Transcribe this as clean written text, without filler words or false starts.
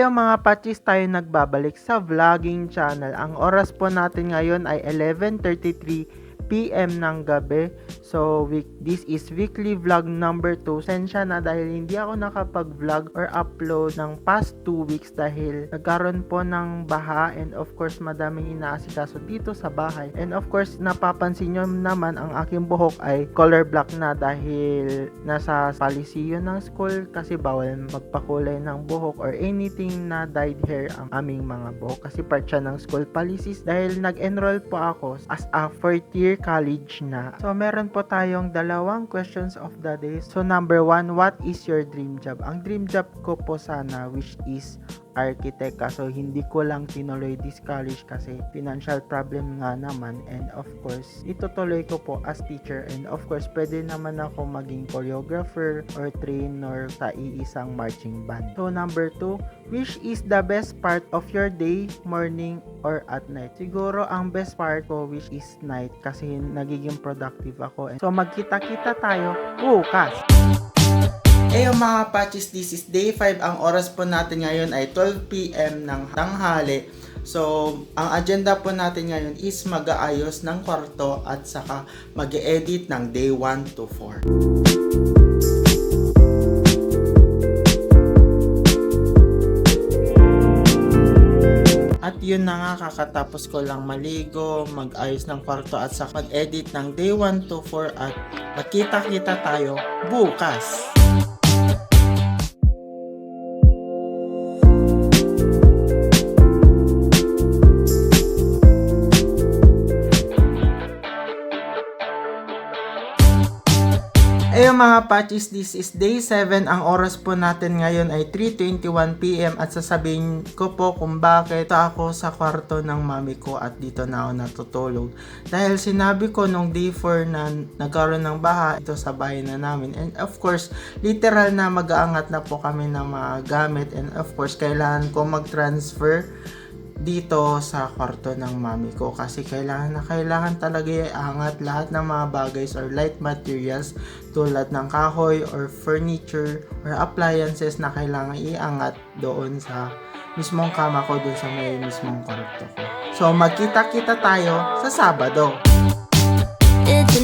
Ayun mga pachis, tayo nagbabalik sa vlogging channel. Ang oras po natin ngayon ay 11:33 PM ng gabi. So, this is weekly vlog number 2. Sensya na dahil hindi ako nakapag-vlog or upload ng past 2 weeks dahil nagkaroon po ng baha and of course madaming inaasikaso dito sa bahay. And of course, napapansin nyo naman ang aking buhok ay color black na dahil nasa policy yun ng school kasi bawal magpakulay ng buhok or anything na dyed hair ang aming mga buhok kasi part siya ng school policies dahil nag-enroll po ako as a 4th year college na. So meron po tayong dalawang questions of the day. So number 1, what is your dream job? Ang dream job ko po sana which is architect, kaso hindi ko lang tinuloy this college kasi financial problem nga naman, and of course itutuloy ko po as teacher, and of course pwede naman ako maging choreographer or trainer sa iisang marching band. So number 2, which is the best part of your day, morning or at night? Siguro ang best part ko which is night kasi nagiging productive ako. So magkita-kita tayo bukas. Mga patches, this is day 5. Ang oras po natin ngayon ay 12 PM ng tanghali. So, ang agenda po natin ngayon is mag-aayos ng kwarto at saka mag-edit ng day 1 to 4. At yun na nga, kakatapos ko lang maligo, mag-ayos ng kwarto at saka mag-edit ng day 1 to 4 at magkita-kita tayo bukas. Mga patches, this is day 7. Ang oras po natin ngayon ay 3:21 PM at sasabihin ko po kung bakit ako sa kwarto ng mami ko at dito na ako natutulog. Dahil sinabi ko nung day 4 na nagkaroon ng baha ito sa bahay na namin, and of course literal na mag-aangat na po kami ng mga gamit, and of course kailangan ko mag-transfer dito sa kwarto ng mami ko kasi kailangan talaga iangat lahat ng mga bagay or light materials tulad ng kahoy or furniture or appliances na kailangan iangat doon sa mismong kama ko, doon sa may mismong kwarto ko. So magkita-kita tayo sa Sabado. It's